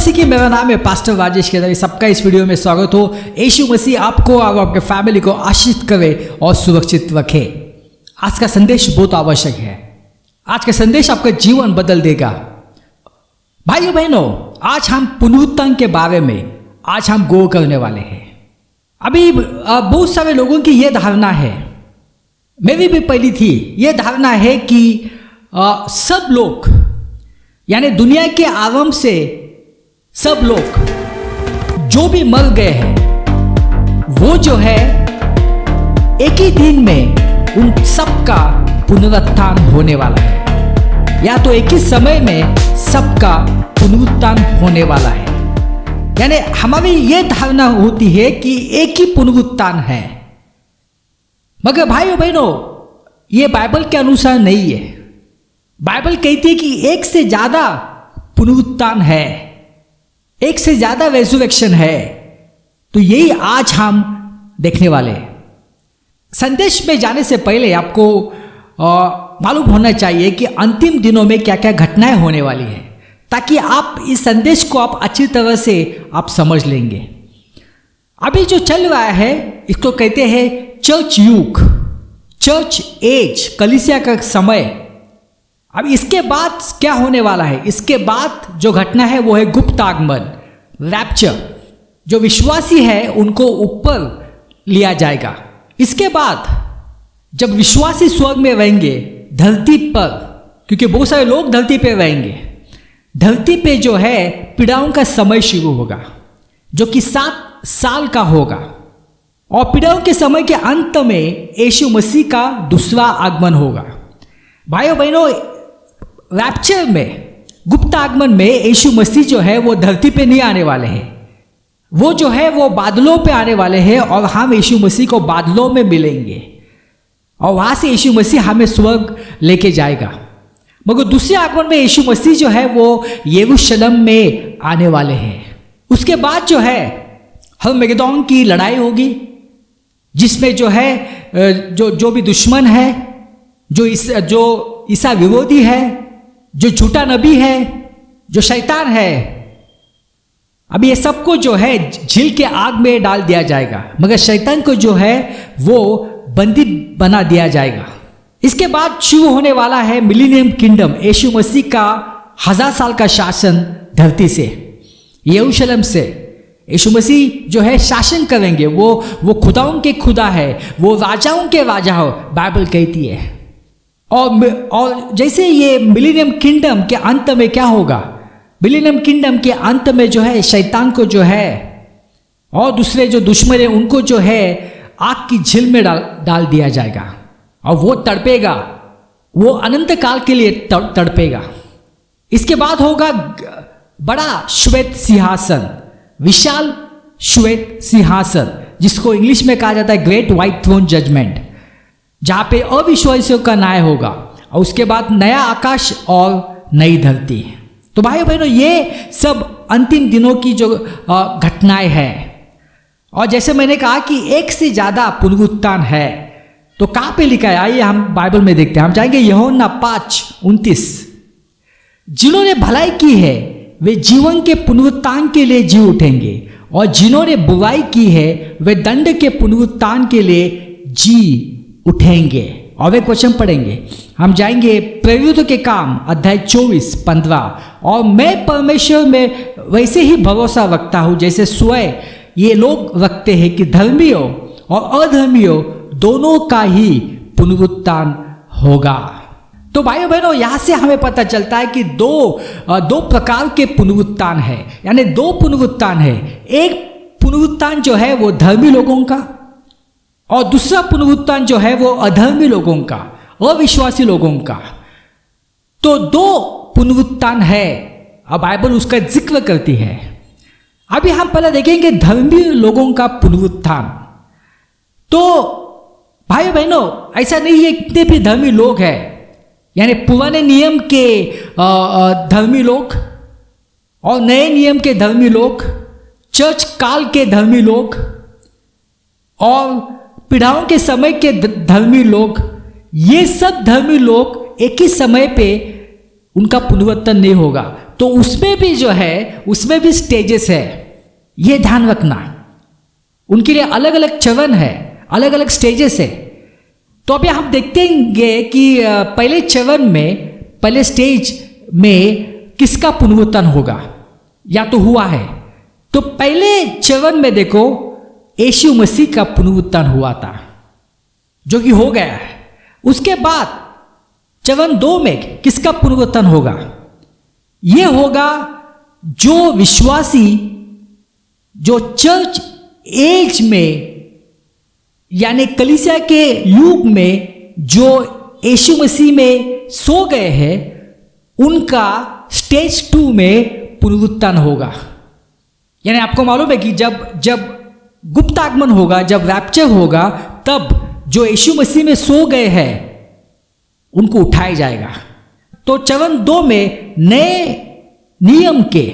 मसीह की मेरा नाम है पास्टर राजेश के सबका इस वीडियो में स्वागत हो। यीशु मसीह आपको और आपके फैमिली को आशीष करे और सुरक्षित रखे। आज का संदेश बहुत आवश्यक है। आज का संदेश आपका जीवन बदल देगा। भाइयों बहनों, आज हम पुनरुत्थान के बारे में आज हम गो करने वाले हैं। अभी बहुत सारे लोगों की यह धारणा है, मेरी भी पहली थी, यह धारणा है कि सब लोग यानी दुनिया के आरंभ से सब लोग जो भी मर गए हैं वो जो है एक ही दिन में उन सबका पुनरुत्थान होने वाला है, या तो एक ही समय में सबका पुनरुत्थान होने वाला है। यानी हमारी ये धारणा होती है कि एक ही पुनरुत्थान है, मगर भाइयों बहनों ये बाइबल के अनुसार नहीं है। बाइबल कहती है कि एक से ज्यादा पुनरुत्थान है, एक से ज्यादा रेज़रेक्शन है। तो यही आज हम देखने वाले हैं। संदेश में जाने से पहले आपको मालूम होना चाहिए कि अंतिम दिनों में क्या क्या घटनाएं होने वाली है, ताकि आप इस संदेश को आप अच्छी तरह से आप समझ लेंगे। अभी जो चल रहा है इसको कहते हैं चर्च युग, चर्च एज, कलीसिया का समय। अब इसके बाद क्या होने वाला है? इसके बाद जो घटना है वो है गुप्त आगमन, रैप्चर। जो विश्वासी है उनको ऊपर लिया जाएगा। इसके बाद जब विश्वासी स्वर्ग में रहेंगे धरती पर, क्योंकि बहुत सारे लोग धरती पे रहेंगे, धरती पे जो है पीड़ाओं का समय शुरू होगा, जो कि 7 साल का होगा। और पीड़ाओं के समय के अंत में यीशु मसीह का दूसरा आगमन होगा। भाइयों बहनों, रैप्चर में, गुप्त आगमन में यीशु मसीह जो है वो धरती पे नहीं आने वाले हैं, वो जो है वो बादलों पे आने वाले हैं और हम यीशु मसीह को बादलों में मिलेंगे और वहां से यीशु मसीह हमें स्वर्ग लेके जाएगा। मगर दूसरे आगमन में यीशु मसीह जो है वो यरूशलेम में आने वाले हैं। उसके बाद जो है हर्मगेदोन की लड़ाई होगी, जिसमें जो है जो भी दुश्मन है, जो ईसा विरोधी है, जो झूठा नबी है, जो शैतान है, अब ये सबको जो है झील के आग में डाल दिया जाएगा। मगर शैतान को जो है वो बंदी बना दिया जाएगा। इसके बाद शुरू होने वाला है मिलेनियम किंगडम, यीशु मसीह का 1000 साल का शासन धरती से, यरूशलेम से। यीशु मसीह जो है शासन करेंगे, वो खुदाओं के खुदा है, वो राजाओं के राजा हो, बाइबल कहती है। और जैसे ये मिलेनियम किंगडम के अंत में क्या होगा? मिलेनियम किंगडम के अंत में जो है शैतान को जो है और दूसरे जो दुश्मन है उनको जो है आग की झील में डाल दिया जाएगा और वो तड़पेगा, वो अनंत काल के लिए तड़पेगा। इसके बाद होगा बड़ा श्वेत सिंहासन, विशाल श्वेत सिंहासन, जिसको इंग्लिश में कहा जाता है ग्रेट व्हाइट थ्रोन जजमेंट, जहां पे अविश्वासियों का न्याय होगा। और उसके बाद नया आकाश और नई धरती। तो भाइयों बहनों, ये सब अंतिम दिनों की जो घटनाएं हैं। और जैसे मैंने कहा कि एक से ज्यादा पुनरुत्थान है। तो कहां पे लिखा है? आइए हम बाइबल में देखते हैं। हम जाएंगे यूहन्ना 5:29। जिन्होंने भलाई की है वे जीवन के पुनरुत्थान के लिए जी उठेंगे, और जिन्होंने बुराई की है वे दंड के पुनरुत्थान के लिए जी उठेंगे। और वे क्वेश्चन पढ़ेंगे। हम जाएंगे प्रवृत्ति के काम अध्याय 24:15। और मैं परमेश्वर में वैसे ही भरोसा रखता हूं जैसे स्वयं ये लोग रखते हैं कि धर्मियों और अधर्मियों दोनों का ही पुनरुत्थान होगा। तो भाइयों बहनों, यहां से हमें पता चलता है कि दो प्रकार के पुनरुत्थान है, यानी 2 पुनरुत्थान है। एक पुनरुत्थान जो है वो धर्मी लोगों का, और दूसरा पुनरुत्थान जो है वो अधर्मी लोगों का, अविश्वासी लोगों का। तो 2 पुनरुत्थान है, अब बाइबल उसका जिक्र करती है। अभी हम पहले देखेंगे धर्मी लोगों का पुनरुत्थान। तो भाई बहनों, ऐसा नहीं है कितने भी धर्मी लोग हैं, यानी पुराने नियम के धर्मी लोग और नए नियम के धर्मी लोग, चर्च काल के धर्मी लोग और पीढ़ाओं के समय के धर्मी लोग, ये सब धर्मी लोग एक ही समय पे उनका पुनरुत्थान नहीं होगा। तो उसमें भी जो है, उसमें भी स्टेजेस है, ये ध्यान रखना। उनके लिए अलग अलग चरण है, अलग अलग स्टेजेस है। तो अभी हम देखेंगे कि पहले चरण में, पहले स्टेज में किसका पुनरुत्थान होगा या तो हुआ है। तो पहले चरण में देखो यीशु मसीह का पुनरुत्थान हुआ था, जो कि हो गया है। उसके बाद चरण 2 में किसका पुनरुत्थान होगा? यह होगा जो विश्वासी, जो चर्च एज में यानी कलीसिया के युग में जो यीशु मसीह में सो गए हैं, उनका स्टेज 2 में पुनरुत्थान होगा। यानी आपको मालूम है कि जब गुप्त आगमन होगा, जब रैप्चर होगा, तब जो यीशु मसीह में सो गए हैं उनको उठाया जाएगा। तो चरण 2 में नए नियम के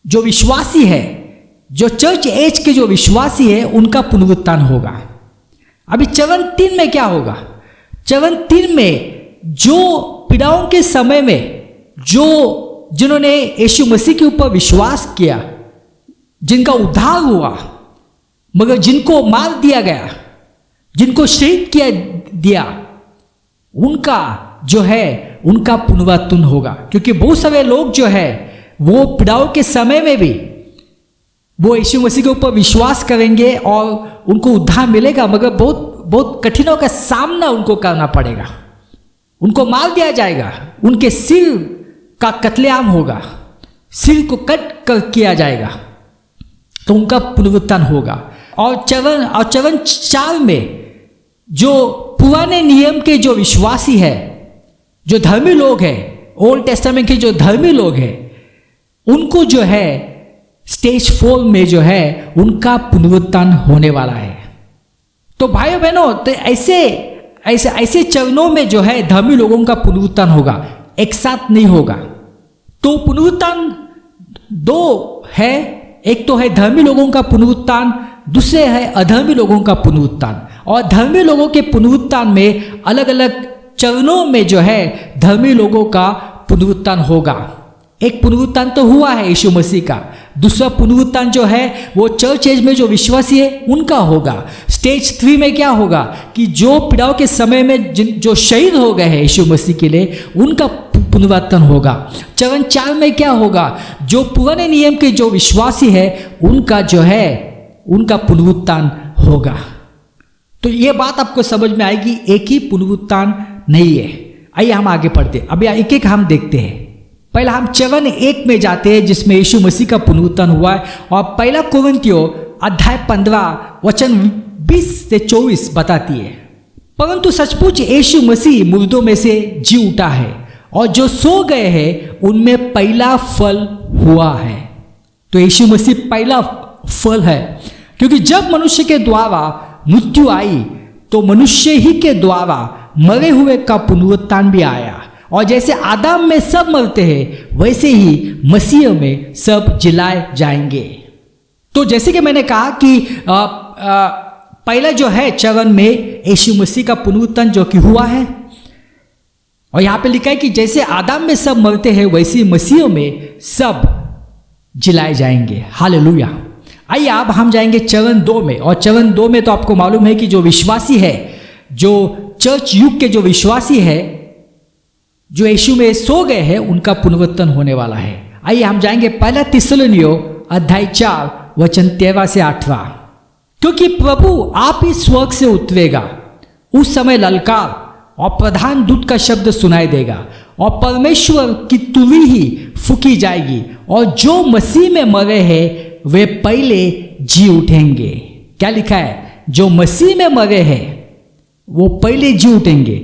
जो विश्वासी है, जो चर्च एज के जो विश्वासी है, उनका पुनरुत्थान होगा। अभी चरण 3 में क्या होगा? चरण 3 में जो पीड़ाओं के समय में जिन्होंने यीशु मसीह के ऊपर विश्वास किया, जिनका उद्धार हुआ, मगर जिनको मार दिया गया, जिनको शहीद किया दिया, उनका जो है, उनका पुनरुत्थान होगा। क्योंकि बहुत सारे लोग जो है वो पीड़ाओं के समय में भी वो यीशु मसीह के ऊपर विश्वास करेंगे और उनको उद्धार मिलेगा, मगर बहुत बहुत कठिनों का सामना उनको करना पड़ेगा। उनको मार दिया जाएगा, उनके सिर का कत्लेआम होगा, सिर को कट कर किया जाएगा, तो उनका पुनरुत्थान होगा। और चरण 4 में जो पुराने नियम के जो विश्वासी है, जो धर्मी लोग हैं, ओल्ड टेस्टामेंट के जो धर्मी लोग हैं, उनको जो है स्टेज 4 में जो है उनका पुनरुत्थान होने वाला है। तो भाइयों बहनों, तो ऐसे चरणों में जो है धर्मी लोगों का पुनरुत्थान होगा, एक साथ नहीं होगा। तो पुनरुत्थान 2 है, एक तो है धर्मी लोगों का पुनरुत्थान, दूसरे है अधर्मी लोगों का पुनरुत्थान। और धर्मी लोगों के पुनरुत्थान में अलग अलग चरणों में जो है धर्मी लोगों का पुनरुत्थान होगा। एक पुनरुत्थान तो हुआ है यीशु मसीह का, दूसरा पुनरुत्थान जो है वो चर्च एज में जो विश्वासी है उनका होगा। स्टेज 3 में क्या होगा कि जो पीड़ाओं के समय में जो शहीद हो गए हैं यीशु मसीह के लिए, उनका पुनरुत्थान होगा। चरण 4 में क्या होगा? जो पुराने नियम के जो विश्वासी है उनका जो है उनका पुनरुत्थान होगा। तो ये बात आपको समझ में आएगी, एक ही पुनरुत्थान नहीं है। आइए हम आगे पढ़ते, अभी एक एक हम देखते हैं। पहला हम चरण 1 में जाते हैं जिसमें यीशु मसीह का पुनरुत्थान हुआ है। और पहला कोरिन्थियों अध्याय 15 वचन 20 से 24 बताती है, परंतु सचमुच यीशु मसीह मुर्दों में से जी उठा है और जो सो गए हैं उनमें पहला फल हुआ है। तो यीशु मसीह पहला फल है, क्योंकि जब मनुष्य के द्वारा मृत्यु आई तो मनुष्य ही के द्वारा मरे हुए का पुनरुत्थान भी आया। और जैसे आदम में सब मरते हैं वैसे ही मसीह में सब जिलाए जाएंगे। तो जैसे कि मैंने कहा कि पहला जो है चरण में यीशु मसीह का पुनरुत्थान जो कि हुआ है, और यहाँ पे लिखा है कि जैसे आदम में सब मरते हैं वैसे ही मसीह में सब जिलाए जाएंगे। हालेलुया। आइए अब हम जाएंगे चरण 2 में। और चरण 2 में तो आपको मालूम है कि जो विश्वासी है, जो चर्च युग के जो विश्वासी है, जो यीशु में सो गए हैं, उनका पुनरुत्थान होने वाला है। आइए हम जाएंगे पहला थिस्सलुनीयों अध्याय 4 वचन 13 से 18। क्योंकि प्रभु आप ही स्वर्ग से उतरेगा, उस समय ललकार और प्रधान दूत का शब्द सुनाई देगा और परमेश्वर की तुरही ही फूकी जाएगी और जो मसीह में मरे हैं वे पहले जी उठेंगे। क्या लिखा है? जो मसीह में मरे हैं वो पहले जी उठेंगे।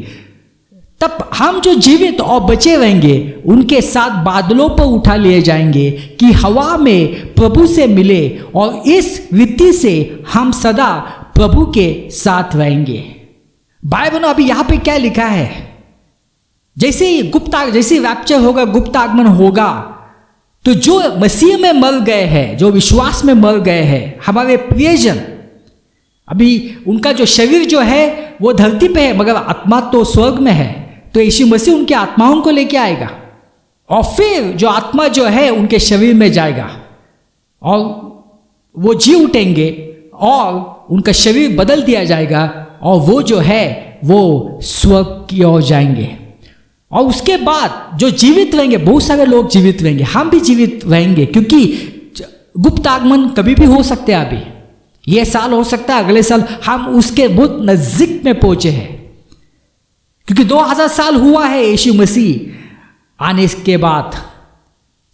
तब हम जो जीवित और बचे रहेंगे उनके साथ बादलों पर उठा लिए जाएंगे कि हवा में प्रभु से मिले और इस रीति से हम सदा प्रभु के साथ रहेंगे। भाई बहनों, अभी यहाँ पे क्या लिखा है? जैसे ही जैसे रैप्चर होगा, गुप्त आगमन होगा, तो जो मसीह में मर गए हैं, जो विश्वास में मर गए हैं, हमारे प्रियजन, अभी उनका जो शरीर जो है वो धरती पे है मगर आत्मा तो स्वर्ग में है। तो यीशु मसीह उनकी आत्माओं को लेके आएगा और फिर जो आत्मा जो है उनके शरीर में जाएगा और वो जी उठेंगे और उनका शरीर बदल दिया जाएगा और वो जो है वो स्वर्ग की ओर जाएंगे। और उसके बाद जो जीवित रहेंगे, बहुत सारे लोग जीवित रहेंगे, हम भी जीवित रहेंगे, क्योंकि गुप्त आगमन कभी भी हो सकते हैं। अभी ये साल हो सकता है, अगले साल, हम उसके बहुत नजदीक में पहुंचे हैं, क्योंकि 2000 साल हुआ है यीशु मसीह आने के बाद,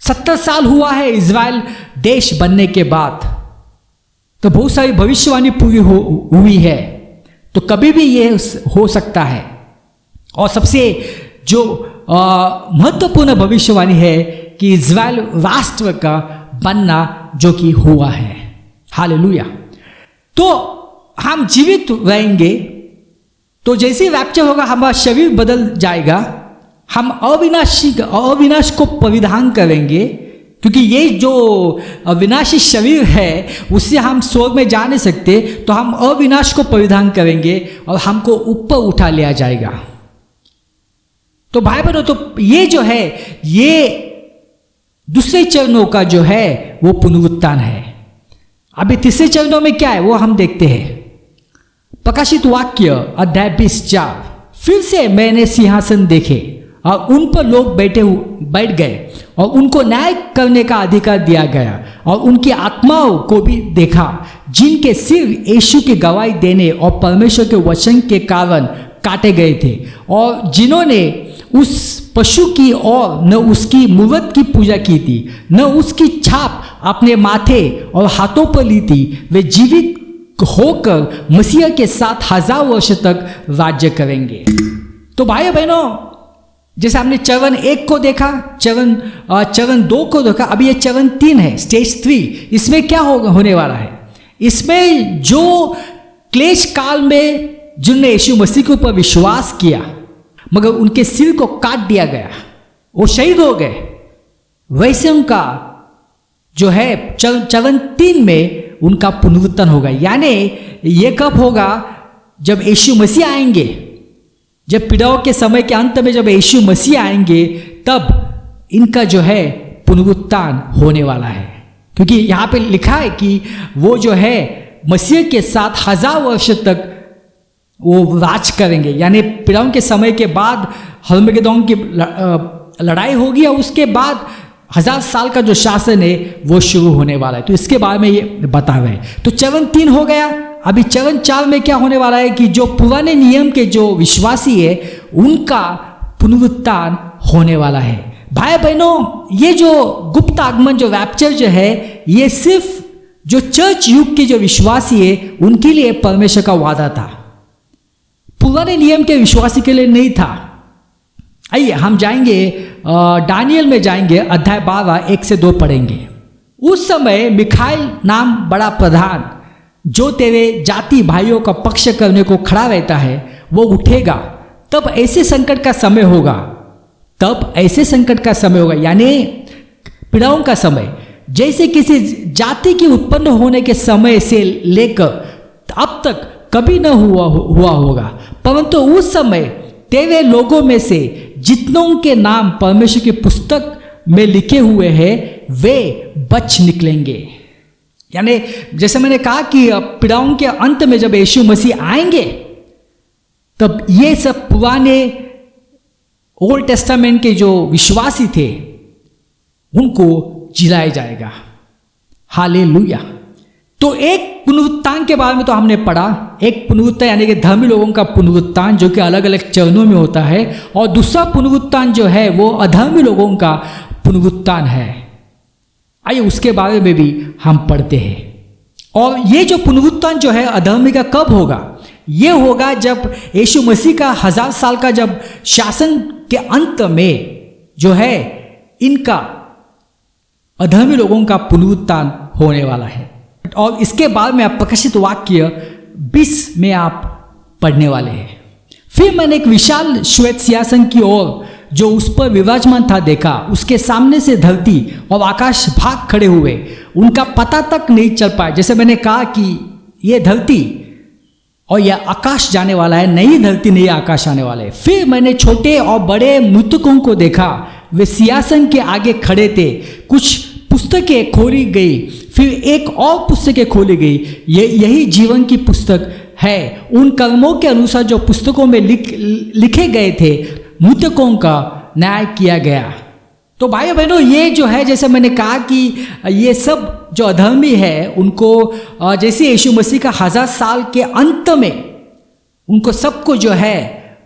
70 साल हुआ है इज़राइल देश बनने के बाद, तो बहुत सारी भविष्यवाणी पूरी हुई है। तो कभी भी ये हो सकता है। और सबसे जो महत्वपूर्ण भविष्यवाणी है कि इज़राइल राष्ट्र का बनना जो कि हुआ है। हालेलुया। तो हम जीवित रहेंगे, तो जैसे रैप्चर होगा हमारा शरीर बदल जाएगा, हम अविनाश को परिधान करेंगे, क्योंकि ये जो अविनाशी शरीर है उससे हम स्वर्ग में जा नहीं सकते, तो हम अविनाश को परिधान करेंगे और हमको ऊपर उठा लिया जाएगा। तो भाई बहनों, तो ये जो है ये दूसरे चरणों का जो है वो पुनरुत्थान है। अभी तीसरे चरणों में क्या है वो हम देखते हैं। प्रकाशित वाक्य अध्याय 20:4, फिर से मैंने सिंहासन देखे और उन पर लोग बैठ गए और उनको न्याय करने का अधिकार दिया गया, और उनकी आत्माओं को भी देखा जिनके सिर यीशु की गवाही देने और परमेश्वर के वचन के कारण काटे गए थे, और जिन्होंने उस पशु की और न उसकी मूर्त की पूजा की थी, न उसकी छाप अपने माथे और हाथों पर ली थी। वे जीवित होकर मसीह के साथ 1000 वर्ष तक राज्य करेंगे। तो भाई बहनों, जैसे हमने चरण 1 को देखा, चरण 2 को देखा, अभी ये चरण 3 है, स्टेज 3। इसमें क्या होने वाला है? इसमें जो क्लेश काल में जिनने यीशु मसीह के ऊपर विश्वास किया मगर उनके सिर को काट दिया गया, वो शहीद हो गए, वैसे उनका जो है चरण 3 में उनका पुनरुत्थान होगा। यानी ये कब होगा? जब यीशु मसीह आएंगे, जब पीड़ाओं के समय के अंत में जब यीशु मसीह आएंगे, तब इनका जो है पुनरुत्थान होने वाला है। क्योंकि यहाँ पे लिखा है कि वो जो है मसीह के साथ 1000 वर्ष तक वो राज करेंगे। यानी पीड़ाओं के समय के बाद हर्मगेदोन की लड़ाई होगी और उसके बाद 1000 साल का जो शासन है वो शुरू होने वाला है। तो इसके बारे में ये बता रहे हैं। तो चरण 3 हो गया। अभी चरण 4 में क्या होने वाला है कि जो पुराने नियम के जो विश्वासी है उनका पुनरुत्थान होने वाला है। भाई बहनों, ये जो गुप्त आगमन, जो रैप्चर जो है, ये सिर्फ जो चर्च युग के जो विश्वासी है उनके लिए परमेश्वर का वादा था, पुराने नियम के विश्वासी के लिए नहीं था। आइए हम जाएंगे दानियल में जाएंगे, अध्याय 12 1 से 2 पढ़ेंगे। उस समय मिखाइल नाम बड़ा प्रधान, जो तेरे जाति भाइयों का पक्ष करने को खड़ा रहता है, वो उठेगा। तब ऐसे संकट का समय होगा, यानी पीड़ाओं का समय, जैसे किसी जाति की उत्पन्न होने के समय से लेकर अब तक कभी न हुआ होगा। परंतु उस समय तेरे लोगों में से जितनों के नाम परमेश्वर की पुस्तक में लिखे हुए हैं वे बच निकलेंगे। यानी जैसे मैंने कहा कि पीड़ाओं के अंत में जब यीशु मसीह आएंगे, तब ये सब पुराने ओल्ड टेस्टामेंट के जो विश्वासी थे उनको जिलाया जाएगा। हालेलुया। तो एक पुनरुत्थान के बारे में तो हमने पढ़ा, एक पुनरुत्थान यानी कि धर्मी लोगों का पुनरुत्थान जो कि अलग अलग चरणों में होता है, और दूसरा पुनरुत्थान जो है वो अधर्मी लोगों का पुनरुत्थान है। आइए उसके बारे में भी हम पढ़ते हैं। और ये जो पुनरुत्थान जो है अधर्मी का कब होगा? ये होगा जब यीशु मसीह का 1000 साल का जब शासन के अंत में जो है इनका अधर्मी लोगों का पुनरुत्थान होने वाला है। और इसके बाद में आप प्रकाशित वाक्य 20 में आप पढ़ने वाले हैं। फिर मैंने एक विशाल श्वेत सिंहासन की ओर जो उस पर विराजमान था देखा। उसके सामने से धरती और आकाश भाग खड़े हुए, उनका पता तक नहीं चल पाया। जैसे मैंने कहा कि ये धरती और यह आकाश जाने वाला है, नई धरती नई आकाश आने वाले हैं। फिर मैंने छोटे और बड़े मृतकों को देखा वे सिंहासन के आगे खड़े थे। कुछ पुस्तकें खोली गई, फिर एक और पुस्तकें खोली गई। यही जीवन की पुस्तक है। उन कर्मों के अनुसार जो पुस्तकों में लिखे गए थे, मृतकों का न्याय किया गया। तो भाइयों बहनों, ये जो है, जैसे मैंने कहा कि ये सब जो अधर्मी है उनको जैसे यीशु मसीह का 1000 साल के अंत में उनको सबको जो है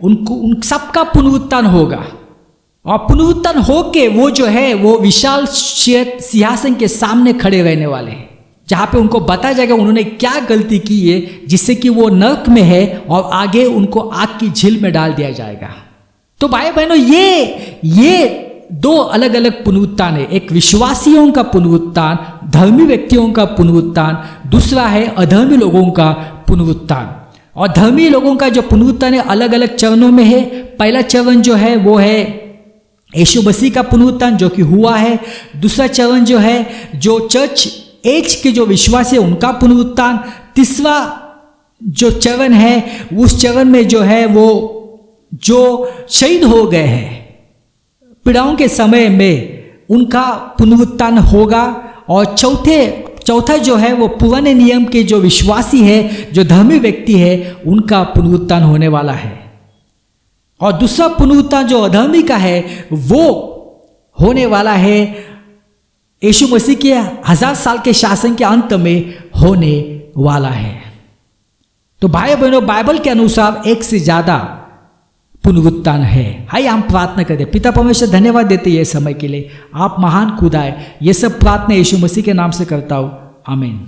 उन सबका पुनरुत्थान होगा, और पुनरुत्थान होके वो जो है वो विशाल सिंहासन के सामने खड़े रहने वाले हैं, जहाँ पे उनको बताया जाएगा उन्होंने क्या गलती की है जिससे कि वो नरक में है, और आगे उनको आग की झील में डाल दिया जाएगा। तो भाई बहनों, ये 2 अलग अलग पुनरुत्थान है। एक विश्वासियों का पुनरुत्थान, धर्मी व्यक्तियों का पुनरुत्थान, दूसरा है अधर्मी लोगों का पुनरुत्थान। और धर्मी लोगों का जो पुनरुत्थान है अलग अलग चरणों में है। पहला चरण जो है वो है यीशु मसीह का पुनरुत्थान जो कि हुआ है। दूसरा चरण जो है जो चर्च एज के जो विश्वासी है उनका पुनरुत्थान। तीसरा जो चरण है उस चरण में जो है वो जो शहीद हो गए हैं पीड़ाओं के समय में उनका पुनरुत्थान होगा। और चौथा जो है वो पुराने नियम के जो विश्वासी है, जो धर्मी व्यक्ति है, उनका पुनरुत्थान होने वाला है। और दूसरा पुनरुत्थान जो अधर्मी का है वो होने वाला है यीशु मसीह के 1000 साल के शासन के अंत में होने वाला है। तो भाई बहनों, बाइबल के अनुसार एक से ज्यादा पुनरुत्थान है। आइए हम प्रार्थना करते। पिता परमेश्वर, धन्यवाद देते ये समय के लिए, आप महान खुदा है। ये सब प्रार्थना यीशु मसीह के नाम से करता हूँ, आमीन।